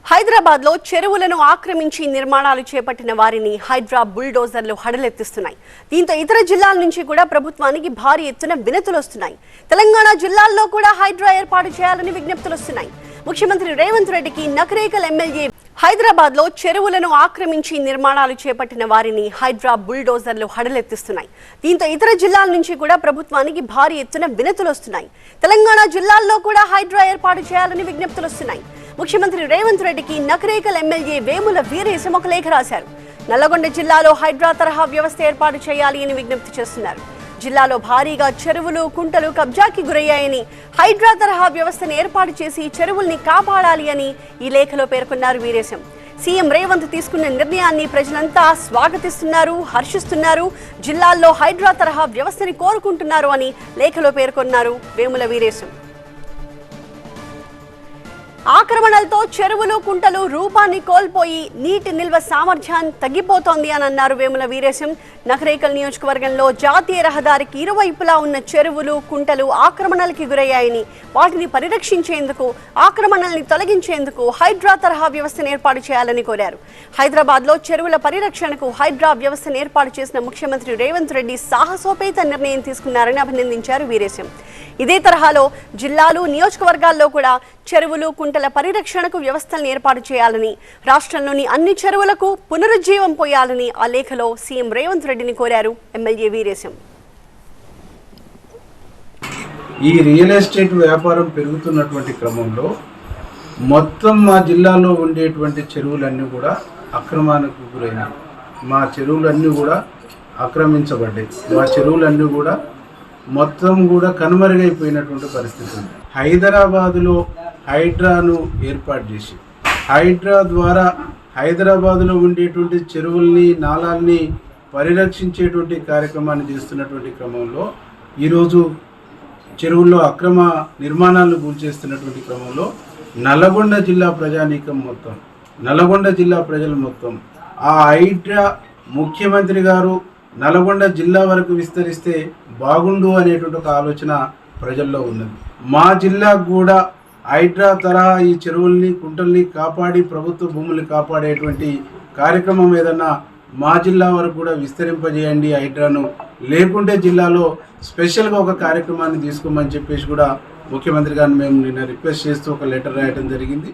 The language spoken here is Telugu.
హైదరాబాద్ లో చెరువులను ఆక్రమించి నిర్మాణాలు చేపట్టిన వారిని హైడ్రా బుల్డోజర్లు హడలెత్తిస్తున్నాయి. దీంతో ఇతర జిల్లాల నుంచి కూడా ప్రభుత్వానికి భారీ ఎత్తున వినతులు వస్తున్నాయి. తెలంగాణ జిల్లాల్లో కూడా హైడ్రా ఏర్పాటు చేయాలని విజ్ఞప్తులు వస్తున్నాయి. ముఖ్యమంత్రి రేవంత్ రెడ్డికి నకరేకల్ ఎమ్మెల్యే హైదరాబాద్ లో చెరువులను ఆక్రమించి నిర్మాణాలు చేపట్టిన వారిని హైడ్రా బుల్డోజర్లు హడలెత్తిస్తున్నాయి. దీంతో ఇతర జిల్లాల నుంచి కూడా ప్రభుత్వానికి భారీ ఎత్తున వినతులు వస్తున్నాయి. తెలంగాణ జిల్లాల్లో కూడా హైడ్రా ఏర్పాటు చేయాలని విజ్ఞప్తులు వస్తున్నాయి. ముఖ్యమంత్రి రేవంత్ రెడ్డికి నకరేకల్ ఎమ్మెల్యే వేముల వీరేశం ఒక లేఖ రాశారు. నల్లగొండ జిల్లాలో హైడ్రా తరహా వ్యవస్థ ఏర్పాటు చేయాలి అని విజ్ఞప్తి చేస్తున్నారు. జిల్లాలో భారీగా చెరువులు, కుంటలు కబ్జాకి గురయ్యాయని, హైడ్రా తరహా వ్యవస్థను ఏర్పాటు చేసి చెరువుల్ని కాపాడాలి అని ఈ లేఖలో పేర్కొన్నారు వీరేశం. సీఎం రేవంత్ తీసుకున్న నిర్ణయాన్ని ప్రజలంతా స్వాగతిస్తున్నారు, హర్షిస్తున్నారు. జిల్లాల్లో హైడ్రా తరహా వ్యవస్థని కోరుకుంటున్నారు అని లేఖలో పేర్కొన్నారు వేముల వీరేశం. ఆక్రమణలతో చెరువులు, కుంటలు రూపాన్ని కోల్పోయి నీటి నిల్వ సామర్థ్యం తగ్గిపోతోంది అని అన్నారు వేముల వీరేశం. నకరేకల్ నియోజకవర్గంలో జాతీయ రహదారికి ఇరువైపులా ఉన్న చెరువులు, కుంటలు ఆక్రమణలకి గురయ్యాయని, వాటిని పరిరక్షించేందుకు, ఆక్రమణల్ని తొలగించేందుకు హైడ్రా తరహా వ్యవస్థను ఏర్పాటు చేయాలని కోరారు. హైదరాబాద్ లో చెరువుల పరిరక్షణకు హైడ్రా వ్యవస్థను ఏర్పాటు చేసిన ముఖ్యమంత్రి రేవంత్ రెడ్డి సాహసోపేత నిర్ణయం తీసుకున్నారని అభినందించారు వీరేశం. ఇదే తరహాలో జిల్లాలు, నియోజకవర్గాల్లో కూడా చెరువులు, కుంటల పరిరక్షణకు వ్యవస్థలను ఏర్పాటు చేయాలని, రాష్ట్రంలోని అన్ని చెరువులకు పునరుజ్జీవం పోయాలని ఆ లేఖలో సీఎం రేవంత్ రెడ్డిని కోరారు ఎమ్మెల్యే వీరేశం. ఈ రియల్ ఎస్టేట్ వ్యాపారం పెరుగుతున్నటువంటి క్రమంలో మొత్తం మా జిల్లాలో ఉండేటువంటి చెరువులన్నీ కూడా అక్రమానికి గురైనాయి. మా చెరువులన్నీ కూడా ఆక్రమించబడ్డాయి. మా చెరువులన్నీ కూడా మొత్తం కూడా కనుమరుగైపోయినటువంటి పరిస్థితి ఉంది. హైదరాబాదులో హైడ్రాను ఏర్పాటు చేసి, హైడ్రా ద్వారా హైదరాబాదులో ఉండేటువంటి చెరువుల్ని, నాలాల్ని పరిరక్షించేటువంటి కార్యక్రమాన్ని చేస్తున్నటువంటి క్రమంలో ఈరోజు చెరువుల్లో అక్రమ నిర్మాణాలను కూల్చేస్తున్నటువంటి క్రమంలో నల్లగొండ జిల్లా ప్రజానీకం మొత్తం, నల్లగొండ జిల్లా ప్రజలు మొత్తం ఆ హైడ్రా ముఖ్యమంత్రి గారు నల్గొండ జిల్లా వరకు విస్తరిస్తే బాగుండు అనేటువంటి ఒక ఆలోచన ప్రజల్లో ఉన్నది. మా జిల్లాకు కూడా హైడ్రా తరహా ఈ చెరువుల్ని, కుంటల్ని కాపాడి ప్రభుత్వ భూముల్ని కాపాడేటువంటి కార్యక్రమం ఏదన్నా మా జిల్లా వరకు కూడా విస్తరింపజేయండి హైడ్రాను, లేకుంటే జిల్లాలో స్పెషల్గా ఒక కార్యక్రమాన్ని తీసుకోమని చెప్పేసి కూడా ముఖ్యమంత్రి గారిని మేము నిన్న రిక్వెస్ట్ చేస్తూ ఒక లెటర్ రాయడం జరిగింది.